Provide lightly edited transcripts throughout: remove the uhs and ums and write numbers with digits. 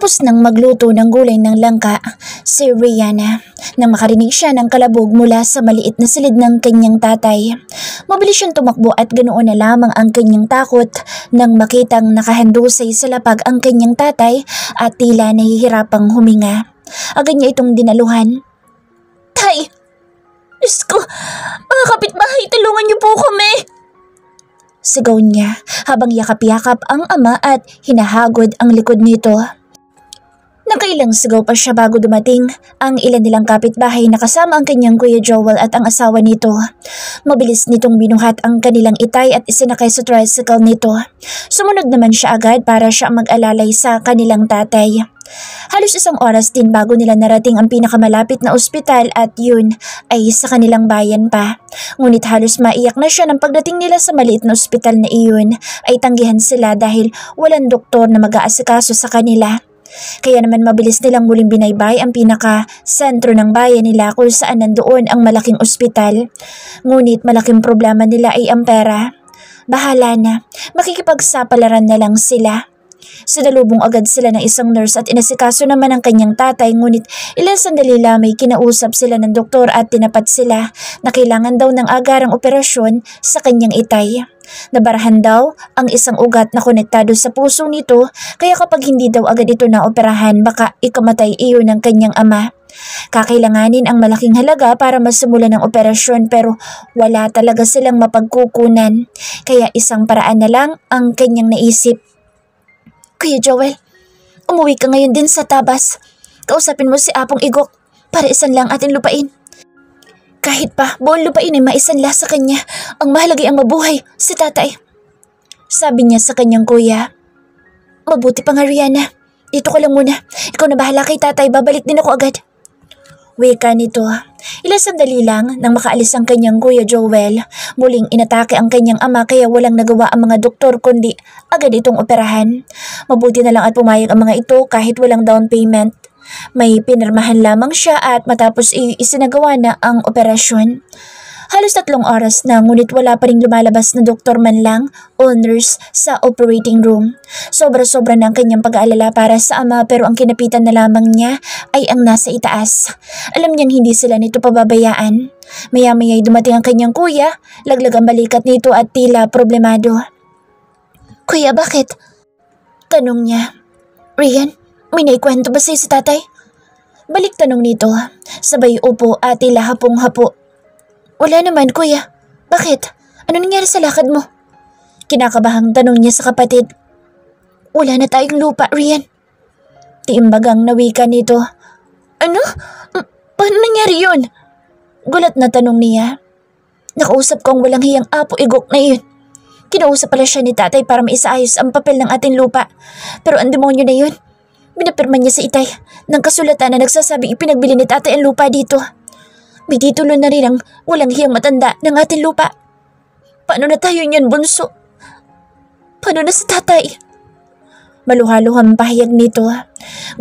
Tapos nang magluto ng gulay ng langka, si Rihanna, nang makarinig siya ng kalabog mula sa maliit na silid ng kanyang tatay. Mabilis siyang tumakbo at ganoon na lamang ang kanyang takot nang makitang nakahandusay sa lapag ang kanyang tatay at tila nahihirapang huminga. Agad niya itong dinaluhan. "Tay! Diyos ko! Mga kapitbahay, tulungan niyo po kami!" Sigaw niya habang yakap-yakap ang ama at hinahagod ang likod nito. Nakailang sigaw pa siya bago dumating ang ilan nilang kapitbahay na kasama ang kanyang Kuya Joel at ang asawa nito. Mabilis nitong binuhat ang kanilang itay at isinakay sa tricycle nito. Sumunod naman siya agad para siya mag-alalay sa kanilang tatay. Halos isang oras din bago nila narating ang pinakamalapit na ospital at yun ay sa kanilang bayan pa. Ngunit halos maiyak na siya nang pagdating nila sa maliit na ospital na iyon ay tanggihan sila dahil walang doktor na mag-aasikaso sa kanila. Kaya naman mabilis nilang muling binaybay ang pinaka-sentro ng bayan nila kung saan nandoon ang malaking ospital. Ngunit malaking problema nila ay ang pera. Bahala na, makikipagsapalaran na lang sila. Sinalubong agad sila ng isang nurse at inasikaso naman ang kanyang tatay, ngunit ilang sandali lamang kinausap sila ng doktor at tinapat sila na kailangan daw ng agarang operasyon sa kanyang itay. Nabarahan daw ang isang ugat na konektado sa puso nito, kaya kapag hindi daw agad ito naoperahan baka ikamatay iyon ng kanyang ama. Kakailanganin ang malaking halaga para masimulan ang operasyon pero wala talaga silang mapagkukunan, kaya isang paraan na lang ang kanyang naisip. "Kuya Joel, umuwi ka ngayon din sa Tabas. Kausapin mo si Apong Igok para isan lang ating lupain. Kahit pa buong lupain ay maisanla sa kanya, ang mahalaga ang mabuhay si tatay," sabi niya sa kanyang kuya. "Mabuti pa nga, Rihanna. Dito ko lang muna. Ikaw na bahala kay tatay, babalik din ako agad," wika nito. Ilang sandali lang nang makaalis ang kanyang Kuya Joel, muling inatake ang kanyang ama kaya walang nagawa ang mga doktor kundi agad itong operahan. Mabuti na lang at pumayag ang mga ito kahit walang down payment. May pinirmahan lamang siya at matapos isinagawa na ang operasyon. Halos 3 oras na ngunit wala pa ring lumalabas na doktor man lang o nurse sa operating room. Sobra-sobra na ang kanyang pag-aalala para sa ama pero ang kinapitan na lamang niya ay ang nasa itaas. Alam niyang hindi sila nito pababayaan. Maya-maya'y dumating ang kanyang kuya, laglag ang balikat nito at tila problemado. "Kuya, bakit?" tanong niya. "Rian, may naikwento ba sa'yo si tatay?" Balik tanong nito, sabay upo at tila hapong-hapo. "Wala naman, kuya. Bakit? Ano nangyari sa lakad mo?" Kinakabahang tanong niya sa kapatid. "Wala na tayong lupa, Rian." Tiimbagang nawika nito. "Ano? Paano nangyari yun?" Gulat na tanong niya. "Nakausap ko ang walang hiyang Apo Igok na iyon. Kinausap pala siya ni tatay para maisaayos ang papel ng ating lupa. Pero ang demonyo na yun, binapirma niya sa itay ng kasulatan na nagsasabing ipinagbili ni tatay ang lupa dito. May titulo na rin ang walang hiyang matanda ng ating lupa. Paano na tayo niyan, bunso? Paano na sa tatay?" Maluhaluhang pahayag nito.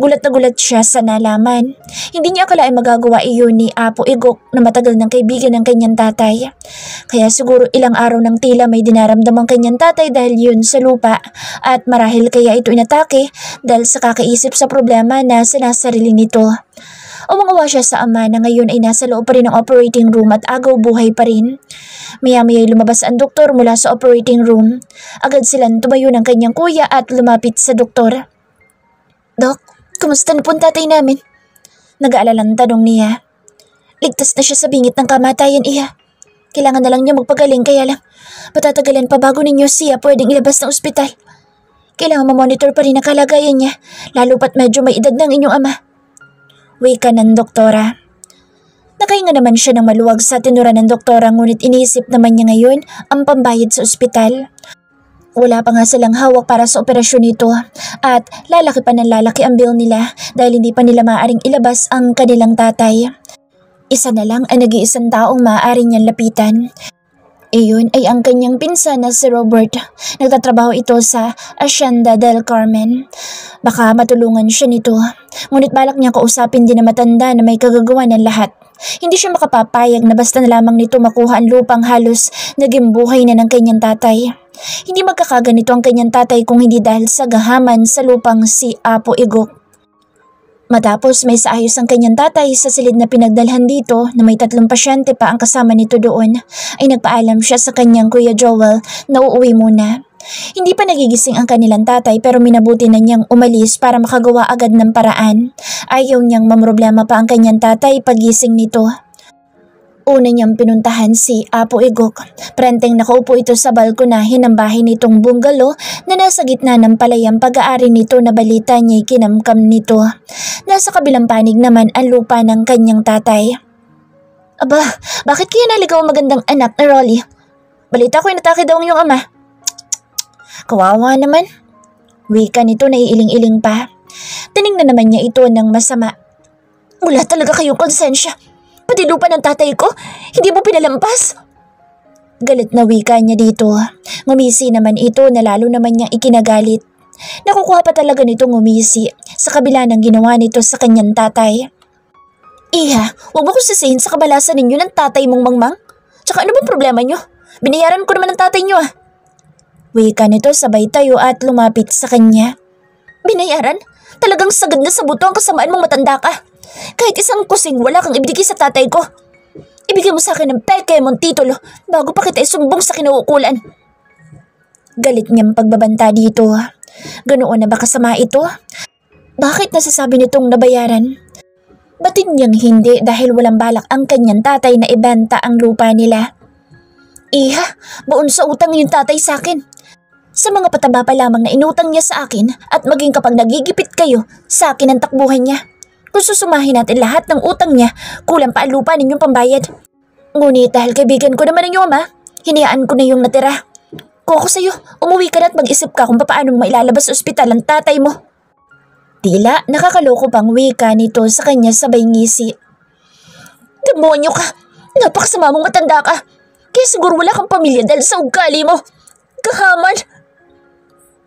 Gulat na gulat siya sa nalaman. Hindi niya akalain magagawa iyon ni Apo Igok na matagal ng kaibigan ng kanyang tatay. Kaya siguro ilang araw ng tila may dinaramdam ang kanyang tatay dahil yun sa lupa at marahil kaya ito inatake dahil sa kakaisip sa problema na sinasarili nito. Umang-awa siya sa ama na ngayon ay nasa loob pa rin ng operating room at agaw buhay pa rin. Maya-maya'y lumabas ang doktor mula sa operating room. Agad silang tumayo ng kanyang kuya at lumapit sa doktor. "Dok, kumusta na po ang tatay namin?" Nag-aalalang tanong niya. "Ligtas na siya sa bingit ng kamatayan, iya. Kailangan na lang niya magpagaling kaya lang patatagalan pa bago ninyo siya pwedeng ilabas ng ospital. Kailangan mamonitor pa rin ang kalagayan niya, lalo pat medyo may edad ng inyong ama," wika ng doktora. Nakahinga naman siya ng maluwag sa tinura ng doktora ngunit iniisip naman niya ngayon ang pambayad sa ospital. Wala pa nga silang hawak para sa operasyon nito at lalaki pa ng lalaki ang bill nila dahil hindi pa nila maaaring ilabas ang kanilang tatay. Isa na lang ang nag-iisang taong maaari niyang lapitan. Iyon ay ang kanyang pinsan na si Robert. Nagtatrabaho ito sa Hacienda del Carmen. Baka matulungan siya nito. Ngunit balak niya kausapin din na matanda na may kagagawa ng lahat. Hindi siya makapapayag na basta na lamang nito makuha ang lupang halos naging buhay na ng kanyang tatay. Hindi magkakaganito ang kanyang tatay kung hindi dahil sa gahaman sa lupang si Apo Igok. Matapos may saayos ang kanyang tatay sa silid na pinagdalhan dito na may 3 pasyente pa ang kasama nito doon, ay nagpaalam siya sa kanyang Kuya Joel na uuwi muna. Hindi pa nagigising ang kanilang tatay pero minabuti na niyang umalis para makagawa agad ng paraan. Ayaw niyang mamroblema pa ang kanyang tatay pagising nito. Una niyang pinuntahan si Apo Igok. Prenteng nakaupo ito sa balkonahin ng bahay nitong bungalow na nasa gitna ng palayang pag-aari nito na balita niya'y kinamkam nito. Nasa kabilang panig naman ang lupa ng kanyang tatay. Aba, bakit kaya naligaw ang magandang anak na Rolly? Balita ko inatake daw ang iyong ama. Kawawa naman. Wika nito na iiling-iling pa. Tiningnan naman niya ito ng masama. Wala talaga kayong konsensya. Pati lupa ng tatay ko, hindi mo pinalampas. Galit na wika niya dito. Ngumisi naman ito na lalo naman niyang ikinagalit. Nakukuha pa talaga nito ngumisi sa kabila ng ginawa nito sa kanyang tatay. Iha, huwag mo kong sisihin sa kabalasan ninyo ng tatay mong mangmang. Tsaka ano bang problema niyo? Binayaran ko naman ng tatay niyo ah. Wika nito sabay tayo at lumapit sa kanya. Binayaran? Talagang sagad na sa buto ang kasamaan mong matanda ka. Kahit isang kusing wala kang ibigay sa tatay ko. Ibigay mo sa akin ng peke mong titulo bago pa kita isumbong sa kinauukulan. Galit niyang pagbabanta dito. Ganoon na ba kasama ito? Bakit nasasabi nitong nabayaran? Batin niyang hindi dahil walang balak ang kanyang tatay na ibenta ang lupa nila. Iha, baon sa utang yung tatay sa akin. Sa mga pataba pa lamang na inutang niya sa akin at maging kapag nagigipit kayo, sa akin ang takbuhan niya. Kung susumahin natin lahat ng utang niya, kulang pa ang lupa ninyong pambayad. Ngunit dahil kaibigan ko naman ang iyong ama, hinayaan ko na yung natira. Kung ako sa'yo, umuwi ka na at mag-isip ka kung paano mailalabas sa ospital ang tatay mo. Tila nakakaloko pang wika nito sa kanya sabay ngisi. Demonyo ka! Napakasama mong matanda ka! Kaya siguro wala kang pamilya dahil sa ugali mo! Kahaman!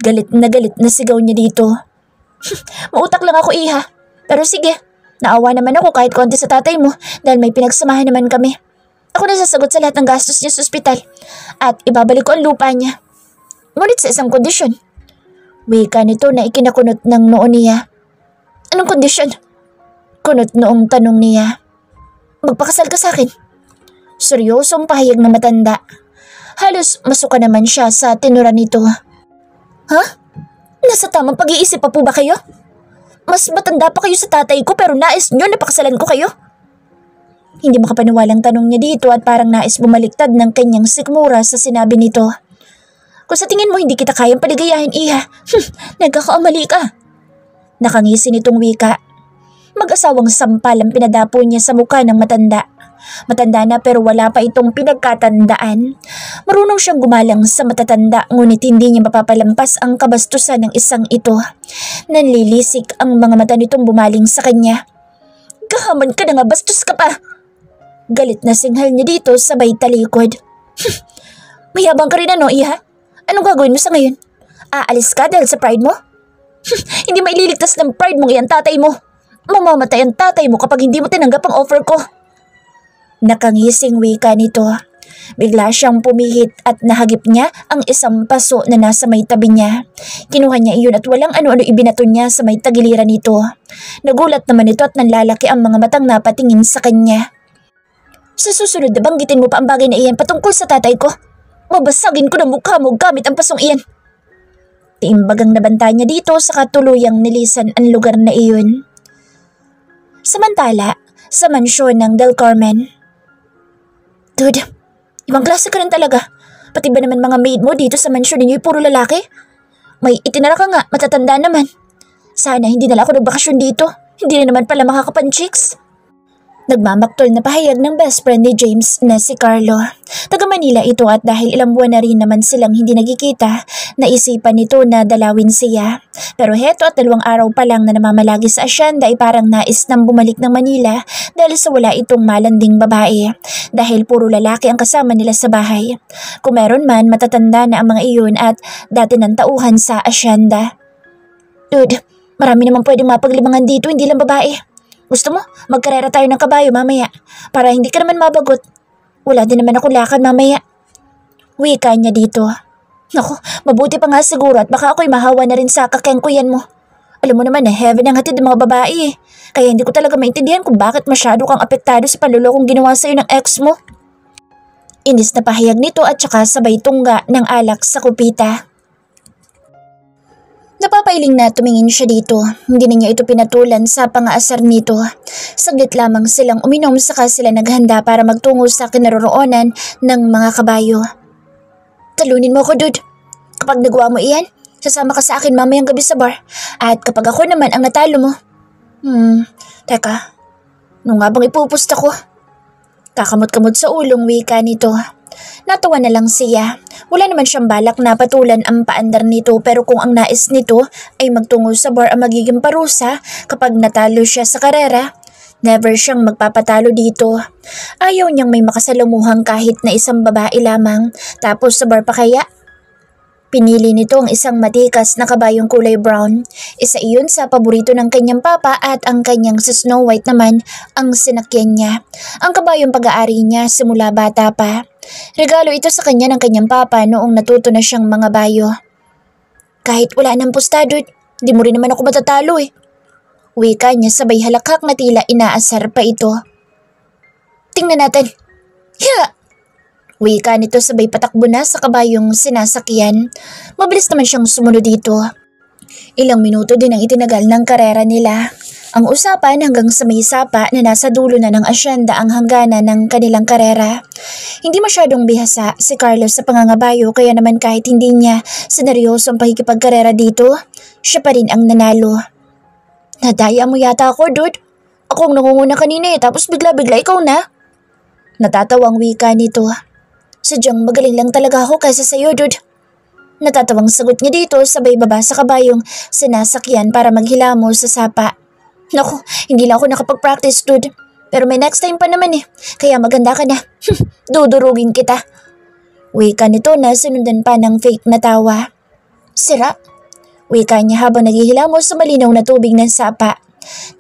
Galit na sigaw niya dito. Mautak lang ako iha. Pero sige, naawa naman ako kahit konti sa tatay mo dahil may pinagsamahan naman kami. Ako na sasagot sa lahat ng gastos niya sa ospital at ibabalik ko ang lupa niya. Ngunit sa isang kondisyon. Wika nito na ikinakunot ng noo niya. Anong kondisyon? Kunot noong tanong niya. Magpakasal ka sa akin. Seryosong pahayag ng matanda. Halos masuka naman siya sa tinura nito. Ha? Nasa tamang pag-iisip pa po ba kayo? Mas matanda pa kayo sa tatay ko pero nais nyo na pakasalan ko kayo? Hindi makapaniwalang tanong niya dito at parang nais bumaliktad ng kanyang sikmura sa sinabi nito. Kung sa tingin mo hindi kita kayang paligayahin iha, nagkakaamali ka. Nakangisi nitong wika. Mag-asawang sampal ang pinadapo niya sa mukha ng matanda. Matanda na pero wala pa itong pinagkatandaan. Marunong siyang gumalang sa matatanda ngunit hindi niya mapapalampas ang kabastusan ng isang ito. Nanlilisik ang mga mata nitong bumaling sa kanya. Kahaman ka na nga, bastos ka pa! Galit na singhal niya dito sabay talikod. Mayabang ka rin ano, iha? Anong gagawin mo sa ngayon? Aalis ka dahil sa pride mo? Hindi maililigtas ng pride mong iyan tatay mo. Mamamatay ang tatay mo kapag hindi mo tinanggap ang offer ko. Nakangising wika nito. Bigla siyang pumihit at nahagip niya ang isang paso na nasa may tabi niya. Kinuha niya iyon at walang ano-ano ibinato niya sa may tagiliran nito. Nagulat naman ito at nanlalaki ang mga matang napatingin sa kanya. Sa susunod na banggitin mo pa ang bagay na iyan patungkol sa tatay ko. Babasagin ko na mukha mo gamit ang pasong iyan. Tiimbagang nabanta niya dito sa katuluyang nilisan ang lugar na iyon. Samantala, sa mansyon ng Del Carmen. Dude, ibang klase ka rin talaga. Pati ba naman mga maid mo dito sa mansyon ninyo'y puro lalaki? May itinara ka nga, matatanda naman. Sana hindi na lang ako nagbakasyon dito. Hindi na naman pala makakapanchiks. Nagmamaktol na pahayag ng best friend ni James na si Carlo. Taga Manila ito at dahil ilang buwan na rin naman silang hindi nagkikita, naisipan nito na dalawin siya. Pero heto at 2 araw pa lang na namamalagi sa asyenda ay parang nais nang bumalik ng Manila dahil sa wala itong malanding babae. Dahil puro lalaki ang kasama nila sa bahay. Kung meron man, matatanda na ang mga iyon at dati ng tauhan sa asyenda. Dude, marami naman pwedeng mapaglimangan dito, hindi lang babae. Gusto mo, magkarera tayo ng kabayo mamaya para hindi ka naman mabagot. Wala din naman ako lakad mamaya. Wika niya dito. Naku, mabuti pa nga siguro at baka ako'y mahawa na rin sa kakengkuyan mo. Alam mo naman na heaven ang hatid ng mga babae. Kaya hindi ko talaga maintindihan kung bakit masyado kang apektado sa panlulokong ginawa sa'yo ng ex mo. Inis na pahayag nito at saka sabay tungga ng alak sa kupita. Napapailing na tumingin siya dito. Hindi na niya ito pinatulan sa pangaasar nito. Saglit lamang silang uminom saka sila naghanda para magtungo sa kinaroroonan ng mga kabayo. Talunin mo ako, dude. Kapag nagawa mo iyan, sasama ka sa akin mamayang gabi sa bar. At kapag ako naman ang natalo mo. Teka. Nung nga bang ipupusta ko? Kakamot-kamot sa ulong wika nito. Natawa na lang siya. Wala naman siyang balak na patulan ang paandar nito pero kung ang nais nito ay magtungo sa bar ang magiging parusa kapag natalo siya sa karera, never siyang magpapatalo dito. Ayaw niyang may makasalamuhang kahit na isang babae lamang. Tapos sa bar pa kaya? Pinili nito ang isang matikas na kabayong kulay brown. Isa iyon sa paborito ng kanyang papa at ang kanyang si Snow White naman ang sinakyan niya. Ang kabayong pag-aari niya simula bata pa. Regalo ito sa kanya ng kanyang papa noong natuto na siyang mga bayo. Kahit wala ng pustado, di mo rin naman ako matatalo eh. Wika niya sabay halakhak na tila inaasar pa ito. Tingnan natin. Yeah! Wika nito sabay patakbo na sa kabayong sinasakyan. Mabilis naman siyang sumunod dito. Ilang minuto din ang itinagal ng karera nila. Ang usapan hanggang sa may sapa na nasa dulo na ng asyenda ang hangganan ng kanilang karera. Hindi masyadong bihasa si Carlos sa pangangabayo kaya naman kahit hindi niya seneryoso ang pakikipagkarera dito, siya pa rin ang nanalo. Nadaya mo yata ako, dude. Ako ang nangunguna kanina tapos bigla-bigla ikaw na. Natatawang wika nito. Sadyang magaling lang talaga ako kaysa sa'yo, dude. Natatawang sagot niya dito sabay baba sa kabayong sinasakyan para maghilamos sa sapa. Naku, hindi lang ako nakapag-practice, dude. Pero may next time pa naman eh. Kaya maganda ka na. Dudurugin kita. Wika nito na sinundan pa ng fake na tawa. Sira. Wika niya habang naghihilamos sa malinaw na tubig ng sapa.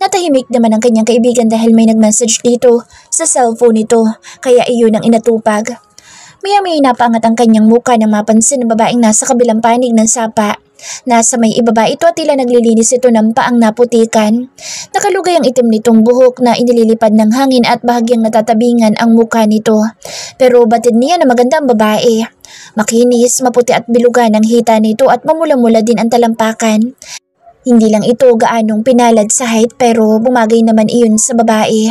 Natahimik naman ang kanyang kaibigan dahil may nag-message dito sa cellphone nito. Kaya iyon ang inatupag. Maya-maya napaangat ang kanyang muka nang mapansin ng babaeng nasa kabilang panig ng sapa. Nasa may ibaba ito at tila naglilinis ito ng paang naputikan. Nakalugay ang itim nitong buhok na inililipad ng hangin at bahagyang natatabingan ang muka nito. Pero batid niya na maganda ang babae. Makinis, maputi at bilugan ang hita nito at mamula-mula din ang talampakan. Hindi lang ito gaanong pinalad sa height pero bumagay naman iyon sa babae.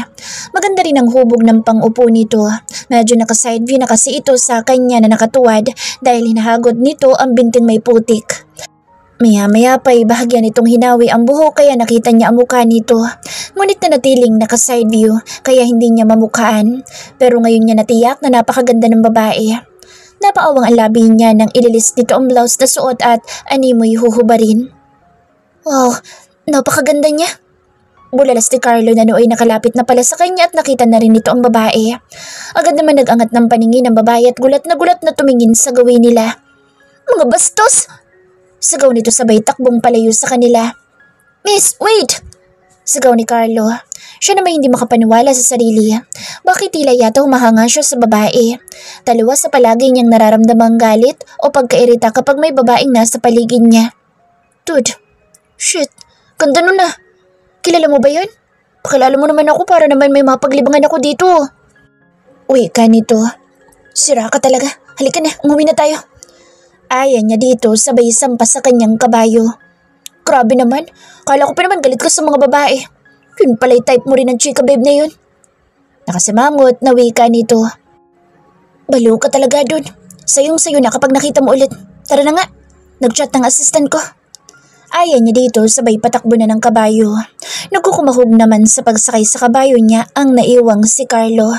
Maganda rin ang hubog ng pang-upo nito. Medyo naka-side view na kasi ito sa kanya na nakatuwad dahil hinahagod nito ang binting may putik. Maya-maya pa'y bahagyan nitong hinawi ang buhok kaya nakita niya ang mukha nito. Ngunit na natiling naka-side view kaya hindi niya mamukhaan. Pero ngayon niya natiyak na napakaganda ng babae. Napaawang ang labi niya nang ililis nito ang blouse na suot at animoy huhubarin. Wow, napakaganda niya. Bulalas ni Carlo na nooy nakalapit na pala sa kanya at nakita na rin nito ang babae. Agad naman nag-angat ng paningin ang babae at gulat na tumingin sa gawin nila. Mga bastos! Sigaw nito sabay takbong palayo sa kanila. Miss, wait! Sigaw ni Carlo. Siya naman hindi makapaniwala sa sarili. Bakit tila yata humahanga siya sa babae? Taliwa sa palagi niyang nararamdamang galit o pagkairita kapag may babaeng nasa paligid niya. Dude, shit, ganda nun ah. Kilala mo ba yun? Pakilala mo naman ako para naman may mapaglibangan ako dito. Uy ka nito. Sira ka talaga. Halika na, umuwi na tayo. Ayaw niya dito sabay sampas sa kanyang kabayo. Grabe naman, kala ko pa naman galit ka sa mga babae. Yun pala'y type mo rin ng chika babe na yun. Nakasimangot na wika nito. Balo ka talaga dun. Sayong-sayo na kapag nakita mo ulit. Tara na nga, nag-chat ng assistant ko. Ayaw niya dito sabay patakbo na ng kabayo. Nagkukumahog naman sa pagsakay sa kabayo niya ang naiwang si Carlo.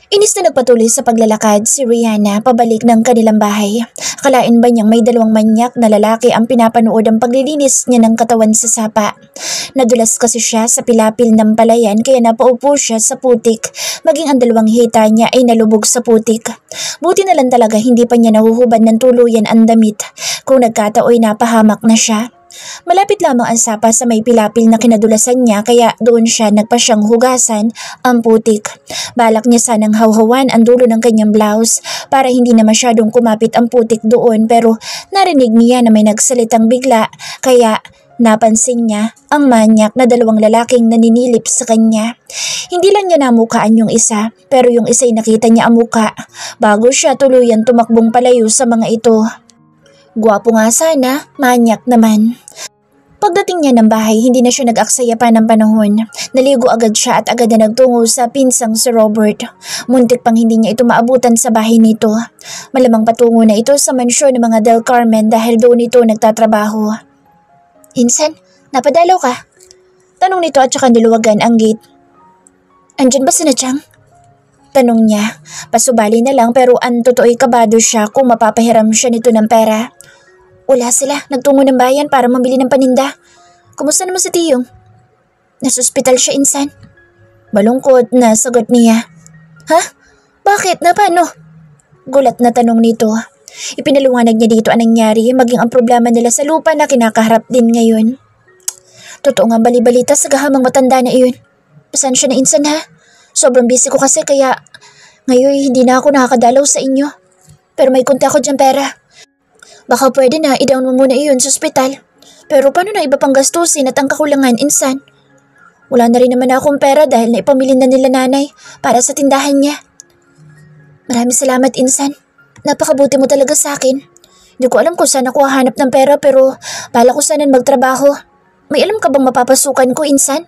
Inis na nagpatuloy sa paglalakad si Rihanna pabalik ng kanilang bahay. Akalain ba niyang may dalawang manyak na lalaki ang pinapanood ang paglilinis niya ng katawan sa sapa? Nadulas kasi siya sa pilapil ng palayan kaya napaupo siya sa putik. Maging ang dalawang hita niya ay nalubog sa putik. Buti na lang talaga hindi pa niya nahuhubad ng tuluyan ang damit. Kung nagkataoy napahamak na siya. Malapit lamang ang sapa sa may pilapil na kinadulasan niya kaya doon siya nagpasyang hugasan ang putik. Balak niya sanang hawhawan ang dulo ng kanyang blouse para hindi na masyadong kumapit ang putik doon pero narinig niya na may nagsalitang bigla kaya napansin niya ang manyak na dalawang lalaking naninilip sa kanya. Hindi lang niya namukaan yung isa pero yung isa'y nakita niya ang muka bago siya tuluyan tumakbong palayo sa mga ito. Gwapo nga sana, manyak naman. Pagdating niya ng bahay, hindi na siya nag-aksaya pa ng panahon. Naligo agad siya at agad na nagtungo sa pinsang si Robert. Muntik pang hindi niya ito maabutan sa bahay nito. Malamang patungo na ito sa mansyon ng mga Del Carmen dahil doon ito nagtatrabaho. Insan, napadalaw ka? Tanong nito at saka niluwagan ang gate. Andyan ba si Chang? Tanong niya. Pasubali na lang pero ang totoo'y kabado siya kung mapapahiram siya nito ng pera. Wala sila, nagtungo ng bayan para mabili ng paninda. Kumusta naman si Tiyong? Nasa ospital siya, Insan. Malungkot na sagot niya. Ha? Bakit? Na paano? Gulat na tanong nito. Ipinaluwanag niya dito ang nangyari maging ang problema nila sa lupa na kinakaharap din ngayon. Totoo nga bali-balita sa gahamang matanda na iyon. Pasensya na, Insan, ha? Sobrang busy ko kasi kaya ngayon hindi na ako nakakadalaw sa inyo. Pero may konti ako dyan pera. Baka pwede na i-down mo muna iyon sa ospital. Pero paano na iba pang gastusin at ang kakulangan, Insan? Wala na rin naman akong pera dahil naipamili na nila nanay para sa tindahan niya. Maraming salamat, Insan. Napakabuti mo talaga sa akin. Hindi ko alam kung saan ako hahanap ng pera pero bala ko sana magtrabaho. May alam ka bang mapapasukan ko, Insan?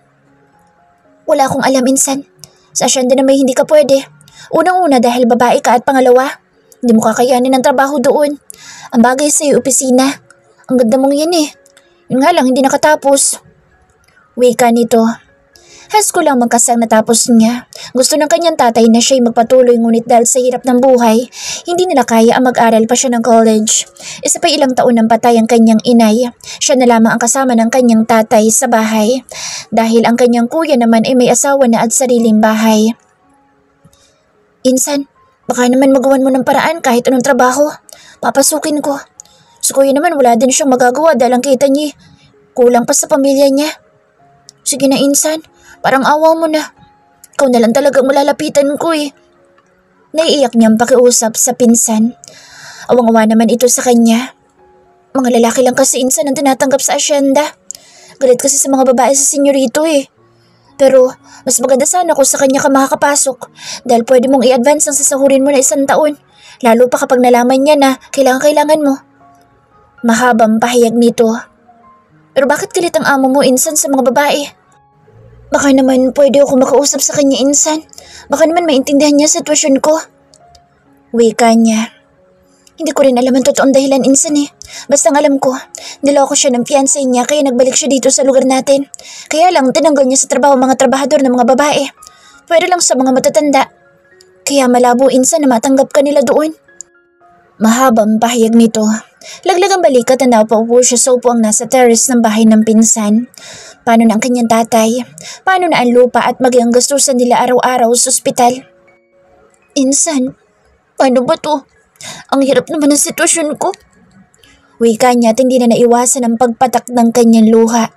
Wala akong alam, Insan. Sa asyenda na may hindi ka pwede. Unang-una dahil babae ka at pangalawa, hindi mo kakayanin ang trabaho doon. Ang bagay sa iyo, opisina. Ang ganda mong yan eh. Yun nga lang, hindi nakatapos. Wika nito. High school lang magkasang natapos niya. Gusto ng kanyang tatay na siya'y magpatuloy ngunit dahil sa hirap ng buhay, hindi nila kaya ang mag-aral pa siya ng college. Isa pa ilang taon nang patay ang kanyang inay. Siya na lamang ang kasama ng kanyang tatay sa bahay. Dahil ang kanyang kuya naman ay may asawa na at sariling bahay. Insan, baka naman magawan mo ng paraan kahit anong trabaho. Papasukin ko. Si kuya naman wala din siyang magagawa dahil ang kita niya kulang pa sa pamilya niya. Sige na, Insan. Parang awa mo na. Ikaw na lang talagang malalapitan ko eh. Naiiyak niyang pakiusap sa pinsan. Awang-awa naman ito sa kanya. Mga lalaki lang kasi, Insan, ang tinatanggap sa asyenda. Galit kasi sa mga babae sa senyorito eh. Pero mas maganda sana kung sa kanya ka makakapasok dahil pwede mong i-advance ang sasahurin mo na 1 taon. Lalo pa kapag nalaman niya na kailangan mo. Mahabang pahayag nito. Pero bakit galit ang amo mo, Insan, sa mga babae? Baka naman pwede ako makausap sa kanya, Insan. Baka naman maintindihan niya ang sitwasyon ko. Wika niya. Hindi ko rin alam ang totoong dahilan, Insan eh. Basta ang alam ko, niloko siya ng fiancé niya kaya nagbalik siya dito sa lugar natin. Kaya lang tinanggal niya sa trabaho mga trabahador ng mga babae. Pwede lang sa mga matatanda. Kaya malabo, Insan, na matanggap ka nila doon. Mahabang pahayag nito. Laglagang balikat na napaupo siya sa upuang nasa terrace ng bahay ng pinsan. Paano na ang kanyang tatay? Paano na ang lupa at maging ang gastusan nila araw-araw sa ospital? Insan, paano ba to? Ang hirap naman ng sitwasyon ko. Wika niya at hindi na naiwasan ang pagpatak ng kanyang luha.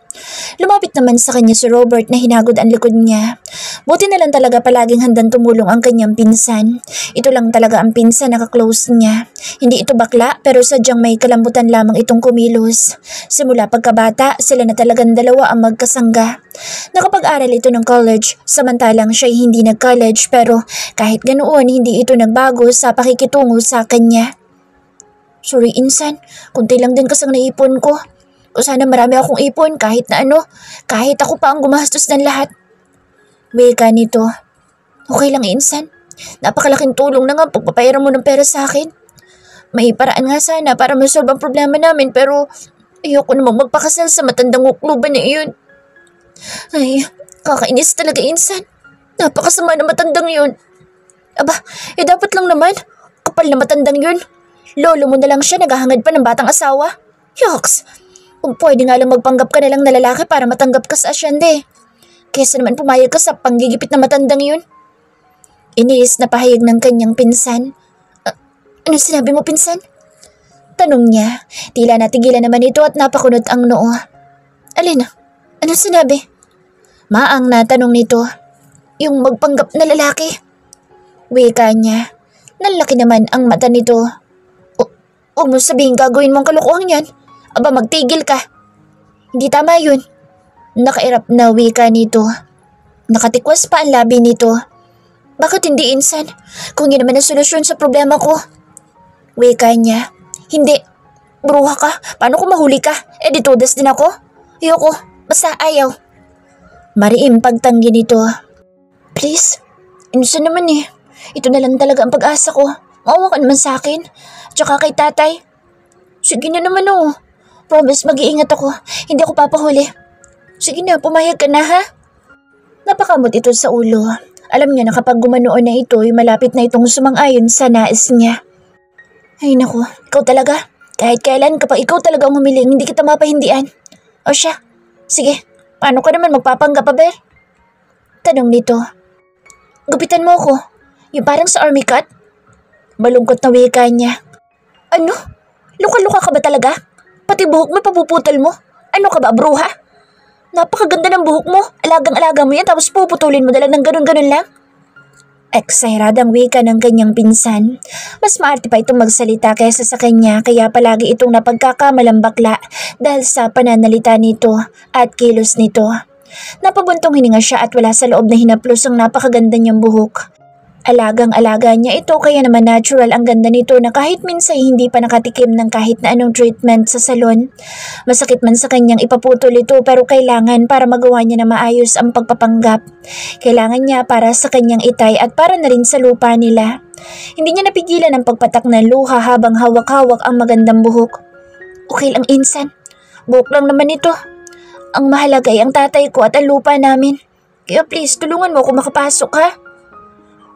Lumapit naman sa kanya si Robert na hinagod ang likod niya. Buti na lang talaga palaging handang tumulong ang kanyang pinsan. Ito lang talaga ang pinsan na kaklose niya. Hindi ito bakla pero sadyang may kalambutan lamang itong kumilos. Simula pagkabata, sila na talagang dalawa ang magkasangga. Nakapag-aral ito ng college, samantalang siya'y hindi nag-college pero kahit ganoon hindi ito nagbago sa pakikitungo sa kanya. Sorry, Insan. Kunti lang din kasang naipon ko. O sana marami akong ipon kahit na ano. Kahit ako pa ang gumastos ng lahat. Wika nito. Okay lang, Insan. Napakalaking tulong na nga pagpapayaran mo ng pera sa akin. May paraan nga sana para masolve ang problema namin pero ayoko namang magpakasal sa matandang ukluban na iyon. Ay, kakainis talaga, Insan. Napakasama na matandang yun. Aba, dapat lang naman. Kapal na matandang yun. Lolo mo na lang siya naghahangad pa ng batang asawa. Yoks! Kung pwede nga lang magpanggap ka na lang na lalaki para matanggap ka sa asyende. Kesa naman pumayag ka sa panggigipit na matandang yun. Iniis na pahayag ng kanyang pinsan. Ano sinabi mo, pinsan? Tanong niya. Tila natigilan naman ito at napakunot ang noo. Alin? Anong sinabi? Maang na tanong nito. Yung magpanggap na lalaki. Wika niya. Nalaki naman ang mata nito. Huwag mo sabihin gagawin mong kalokohan yan. Aba magtigil ka. Hindi tama yun. Nakairap na wika nito. Nakatikwas pa ang labi nito. Bakit hindi insan? Kung yun naman ang solusyon sa problema ko. Wika niya. Hindi. Bruha ka. Paano kung mahuli ka? Di todas din ako. Ayoko. Basta ayaw. Mariim pagtanggi nito. Please. Insan naman eh. Ito na lang talaga ang pag-asa ko. Maawa ka naman sa akin. Tsaka kay tatay. Sige na naman oh. Promise mag-iingat ako. Hindi ako papahuli. Sige na, pumayag ka na ha. Napakamot ito sa ulo. Alam niya na kapag gumanoon na ito ay malapit na itong sumang-ayon sa nais niya. Ay naku, ikaw talaga. Kahit kailan kapag ikaw talaga ang humiling, hindi kita mapahindian. O siya, sige, paano ka naman magpapanggap, Abel? Tanong nito. Gupitan mo ako. Yung parang sa army cut? Malungkot na wika niya. Ano? Luka-luka ka ba talaga? Pati buhok mo papuputol mo? Ano ka ba, bruha? Napakaganda ng buhok mo. Alagang-alaga mo yan tapos puputulin mo dala ng ganun-ganun lang. Eksairadang wika ng kanyang pinsan. Mas maarte pa itong magsalita kaysa sa kanya kaya palagi itong napagkakamalang bakla dahil sa pananalita nito at kilos nito. Napabuntong hininga siya at wala sa loob na hinaplos ang napakaganda niyang buhok. Alagang-alaga niya ito kaya naman natural ang ganda nito na kahit minsan hindi pa nakatikim ng kahit na anong treatment sa salon. Masakit man sa kanyang ipaputol ito pero kailangan para magawa niya na maayos ang pagpapanggap. Kailangan niya para sa kanyang itay at para na rin sa lupa nila. Hindi niya napigilan ang pagpatak ng luha habang hawak-hawak ang magandang buhok. Okay lang insan, buhok lang naman ito. Ang mahalaga ay ang tatay ko at ang lupa namin. Kaya please tulungan mo ako makapasok ha.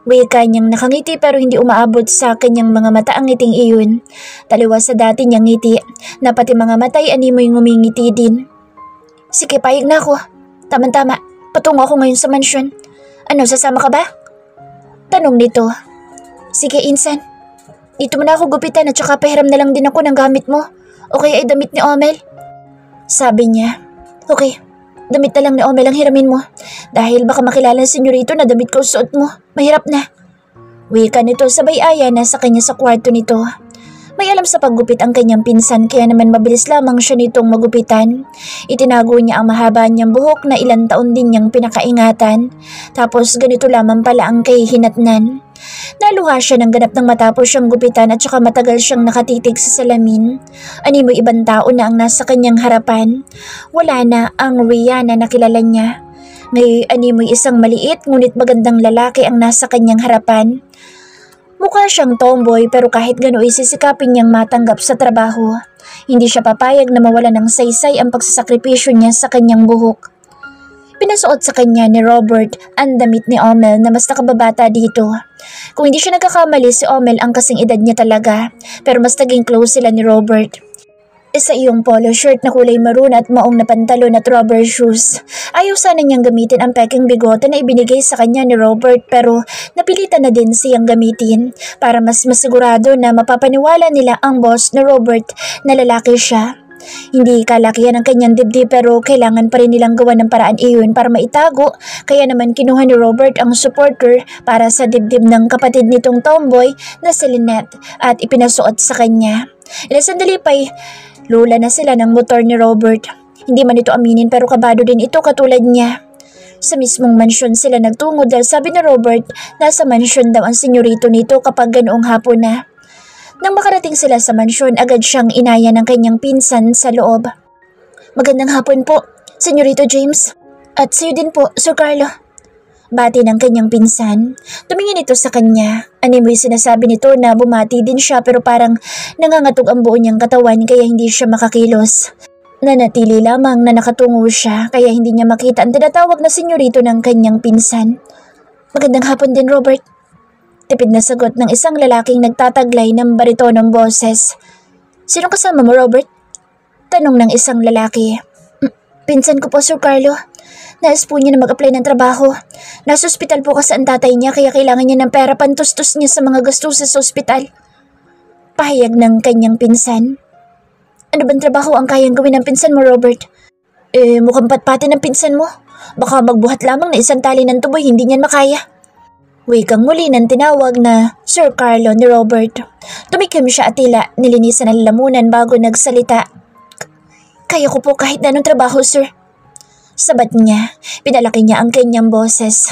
Wika niyang nakangiti pero hindi umaabot sa kanyang mga mata ang ngiting iyon. Taliwas sa dati niyang ngiti na pati mga matay animoy ngumingiti din. Sige, payag na ako. Tama-tama, patungo ako ngayon sa mansyon. Ano, sasama ka ba? Tanong nito. Sige, insan. Dito mo na ako gupitan at saka pahiram na lang din ako ng gamit mo. O kaya ay damit ni Omel. Sabi niya. Okay. Damit na lang ni Omel ang hiramin mo. Dahil baka makilala ng senyorito na damit ko suot mo. Mahirap na. Wika nito sabay aya na sa kanya sa kwarto nito. May alam sa paggupit ang kanyang pinsan kaya naman mabilis lamang siya nitong magupitan. Itinago niya ang mahaba niyang buhok na ilang taon din niyang pinakaingatan. Tapos ganito lamang pala ang kay hinatnan. Naluha siya ng ganap ng matapos siyang gupitan at saka matagal siyang nakatitig sa salamin. Animoy ibang tao na ang nasa kanyang harapan. Wala na ang Rihanna na kilala niya. Ngayon animoy isang maliit ngunit magandang lalaki ang nasa kanyang harapan. Mukha siyang tomboy pero kahit gano'n sisikapin niyang matanggap sa trabaho. Hindi siya papayag na mawala ng saysay ang pagsasakripisyo niya sa kanyang buhok. Pinasuot sa kanya ni Robert ang damit ni Omel na mas nakababata dito. Kung hindi siya nagkakamali si Omel ang kasing edad niya talaga pero mas naging close sila ni Robert. Isa iyong polo shirt na kulay maroon at maong na pantalon at rubber shoes. Ayaw sana niyang gamitin ang peking bigote na ibinigay sa kanya ni Robert pero napilitan na din siyang gamitin para mas masigurado na mapapaniwala nila ang boss ni Robert na lalaki siya. Hindi kalakihan ang kanyang dibdib pero kailangan pa rin nilang gawa ng paraan iyon para maitago kaya naman kinuha ni Robert ang supporter para sa dibdib ng kapatid nitong tomboy na si Lynette at ipinasuot sa kanya. Ilang sandali pa'y lula na sila ng motor ni Robert. Hindi man ito aminin pero kabado din ito katulad niya. Sa mismong mansyon sila nagtungo dahil sabi ni Robert nasa mansyon daw ang senyorito nito kapag ganoong hapon na. Nang makarating sila sa mansyon, agad siyang inaya ng kanyang pinsan sa loob. Magandang hapon po, Senyorito James. At sa'yo din po, Sir Carlo. Bati ng kanyang pinsan. Tumingin ito sa kanya. Animoy sinasabi nito na bumati din siya pero parang nangangatog ang buo niyang katawan kaya hindi siya makakilos. Nanatili lamang na nakatungo siya kaya hindi niya makita ang tinatawag na senyorito ng kanyang pinsan. Magandang hapon din, Robert. Tipid na sagot ng isang lalaking nagtataglay ng baritonong boses. Sino kasama mo, Robert? Tanong ng isang lalaki. Pinsan ko po, Sir Carlo. Nais po niya na mag-apply ng trabaho. Nasa ospital po kasi ang tatay niya kaya kailangan niya ng pera pantustos niya sa mga gastos sa ospital. Pahayag ng kanyang pinsan. Ano bang trabaho ang kayang gawin ng pinsan mo, Robert? Mukhang patpati ng pinsan mo. Baka magbuhat lamang na isang tali ng tuboy, hindi niyan makaya. Wikang muli ng tinawag na Sir Carlo ni Robert. Tumikim siya at tila nilinisan ang lalamunan bago nagsalita. Kaya ko po kahit anong trabaho, sir. Sabat niya, pinalaki niya ang kanyang boses.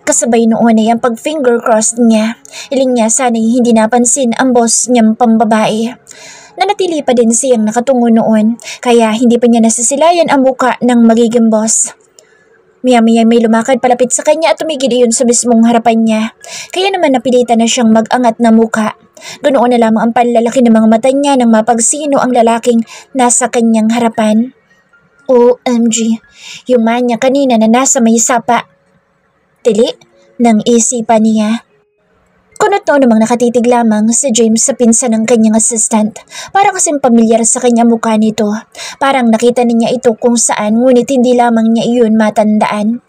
Kasabay noon ay ang pag-finger crossed niya. Hiling niya sana'y hindi napansin ang boss niyang pambabae. Nanatili pa din siyang nakatungo noon, kaya hindi pa niya nasisilayan ang muka ng magiging boss. Maya-maya may lumakad palapit sa kanya at tumigil iyon sa mismong harapan niya. Kaya naman napilitan na siyang mag-angat na muka. Ganoon na lamang ang panlalaki ng mga mata niya nang mapagsino ang lalaking nasa kanyang harapan. OMG, yung man niya kanina na nasa may sapa. Tili ng isipan niya. Kunot no namang nakatitig lamang si James sa pinsan ng kanyang assistant. Para kasing pamilyar sa kanyang mukha nito. Parang nakita niya ito kung saan ngunit hindi lamang niya iyon matandaan.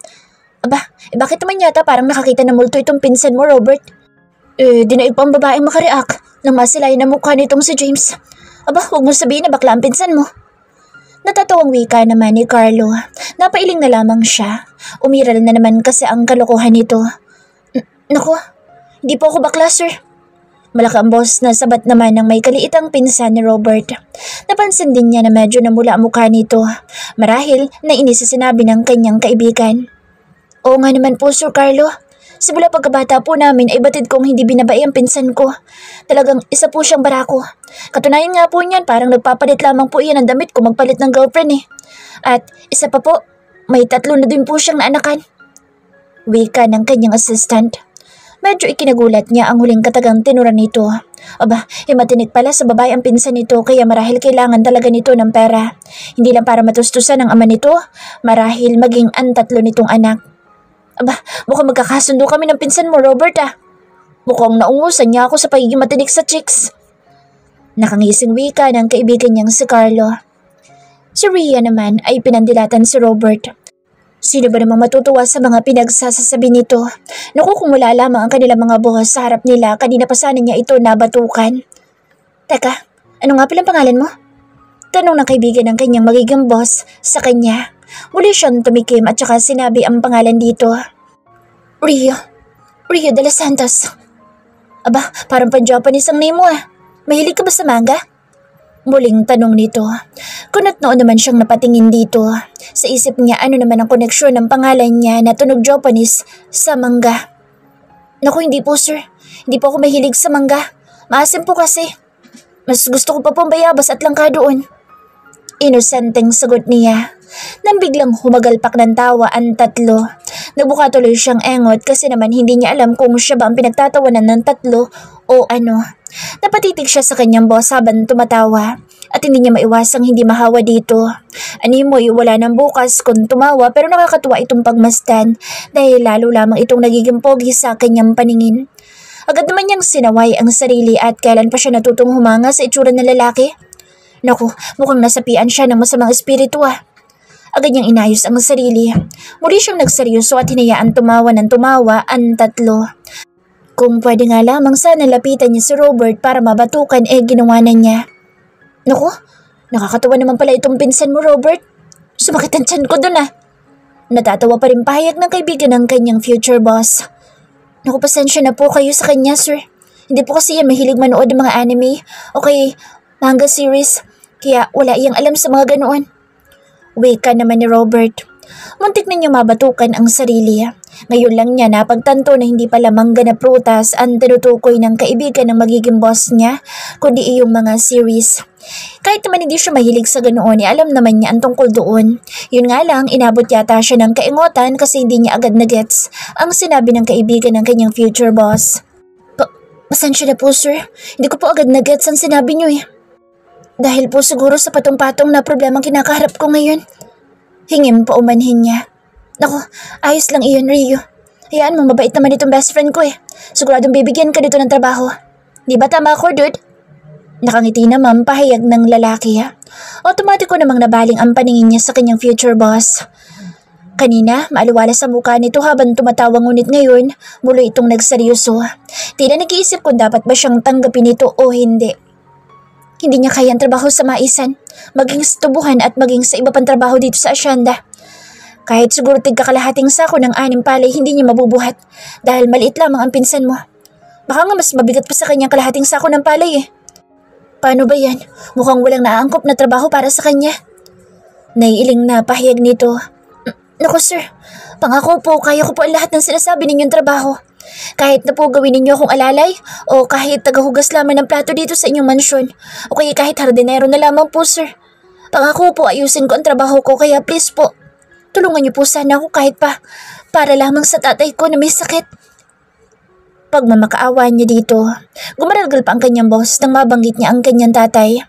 Aba, bakit naman yata parang nakakita ng multo itong pinsan mo, Robert? Dinaig pa ang babaeng makareact nang masilayan ang mukha nitong si James. Aba, huwag mo sabihin na bakla ang pinsan mo. Natatawang wika naman ni Carlo. Napailing na lamang siya. Umiral na naman kasi ang kalokohan nito. Naku, hindi po ako bakla, sir. Malaki ang boss na sabat naman ng may kaliitang pinsan ni Robert. Napansin din niya na medyo namula ang mukha nito. Marahil nainis sa sinabi ng kanyang kaibigan. Oo nga naman po, Sir Carlo. Simula pagkabata po namin ay batid kong hindi binabae ang pinsan ko. Talagang isa po siyang barako. Katunayan nga po niyan, parang nagpapalit lamang po iyan ng damit kung magpalit ng girlfriend eh. At isa pa po, may 3 na din po siyang naanakan. Wika ng kanyang assistant. Medyo ikinagulat niya ang huling katagang tinuran nito. Aba, matinik pala sa babae ang pinsan nito kaya marahil kailangan talaga nito ng pera. Hindi lang para matustusan ang ama nito, marahil maging ang 3 nitong anak. Aba, mukhang magkakasundo kami ng pinsan mo, Robert ah. Mukhang naungusan niya ako sa pagiging matinik sa chicks. Nakangising wika ng kaibigan niyang si Carlo. Si Rhea naman ay pinandilatan si Robert. Sino ba namang matutuwa sa mga pinagsasasabi nito? Naku, kung wala lamang ang kanilang mga buhos sa harap nila, kanina pa sana niya ito nabatukan. Teka, ano nga palang pangalan mo? Tanong ng kaibigan ng kanyang magiging boss sa kanya. Muli siyang tumikim at saka sinabi ang pangalan dito. Rio de los Santos. Aba, parang pan-Japanese ang name mo ah. Mahilig ka ba sa manga? Muling tanong nito. Kunot noon naman siyang napatingin dito. Sa isip niya ano naman ang koneksyon ng pangalan niya na tunog Japanese sa manga. Naku, hindi po sir. Hindi po ako mahilig sa manga. Maasim po kasi. Mas gusto ko pa pong bayabas at langka doon. Inosenteng sagot niya. Nang biglang humagalpak ng tawa ang 3. Nagbuka tuloy siyang engot kasi naman hindi niya alam kung siya ba ang pinagtatawanan ng 3 o ano. Napatitig siya sa kanyang boss habang tumatawa at hindi niya maiwasang hindi mahawa dito. Animoy wala nang bukas kung tumawa pero nakakatuwa itong pagmasdan dahil lalo lamang itong nagiging pogi sa kanyang paningin. Agad naman niyang sinaway ang sarili at kailan pa siya natutong humanga sa itsura ng lalaki. Naku, mukhang nasapian siya ng masamang espiritu ah. Agad niyang inayos ang sarili. Muli siyang nagseryoso at hinayaan tumawa ng tumawa ang 3. Kung pwede nga lamang sana lapitan niya si Robert para mabatukan ginawa na niya. Naku, nakakatawa naman pala itong pinsan mo, Robert. Sumakit ang tiyan ko dun ah. Natatawa pa rin pahayag ng kaibigan ng kanyang future boss. Naku, pasensya na po kayo sa kanya, sir. Hindi po kasi yan mahilig manood ng mga anime o kay manga series, kaya wala iyang alam sa mga ganoon. Wika naman ni Robert. Muntik na niya mabatukan ang sarili. Ngayon lang niya napagtanto na hindi pala mangga na prutas ang tinutukoy ng kaibigan ng magiging boss niya, kundi iyong mga series. Kahit naman hindi siya mahilig sa ganoon, alam naman niya ang tungkol doon. Yun nga lang, inabot yata siya ng kaingotan kasi hindi niya agad na-gets ang sinabi ng kaibigan ng kanyang future boss. Pasensya na po sir, hindi ko po agad na-gets ang sinabi niyo eh. Dahil po siguro sa patong-patong na problemang kinakaharap ko ngayon. Hingim pa umanhin niya. Naku, ayos lang iyon, Rio. Hayaan mo, mabait naman itong best friend ko eh. Siguradong bibigyan ka dito ng trabaho. Di ba tama ako, dude? Nakangiti naman pahayag ng lalaki ha. Automatiko namang nabaling ang paningin niya sa kanyang future boss. Kanina, maaliwala sa mukha nito habang tumatawa ngunit ngayon, muli itong nagseryoso. Tila nag-iisip kung dapat ba siyang tanggapin ito o hindi. Hindi niya kaya ang trabaho sa maisan, maging sa tubuhan at maging sa iba pang trabaho dito sa asyenda. Kahit siguro tigkakalahating sako ng 6 palay hindi niya mabubuhat dahil maliit lamang ang pinsan mo. Baka nga mas mabigat pa sa kanyang kalahating sako ng palay eh. Paano ba yan? Mukhang walang naaangkop na trabaho para sa kanya. Naiiling na pahayag nito. Naku sir, pangako po kaya ko po ang lahat ng sinasabi ninyong trabaho. Kahit na po gawin ninyo akong alalay o kahit tagahugas lamang ng plato dito sa inyong mansyon o kaya kahit hardinero na lamang po sir. Pangako po ayusin ko ang trabaho ko kaya please po. Tulungan niyo po sana ako kahit pa para lamang sa tatay ko na may sakit. Pagmamakaawa niya dito, gumaralgal pa ang kanyang boss nang mabanggit niya ang kanyang tatay.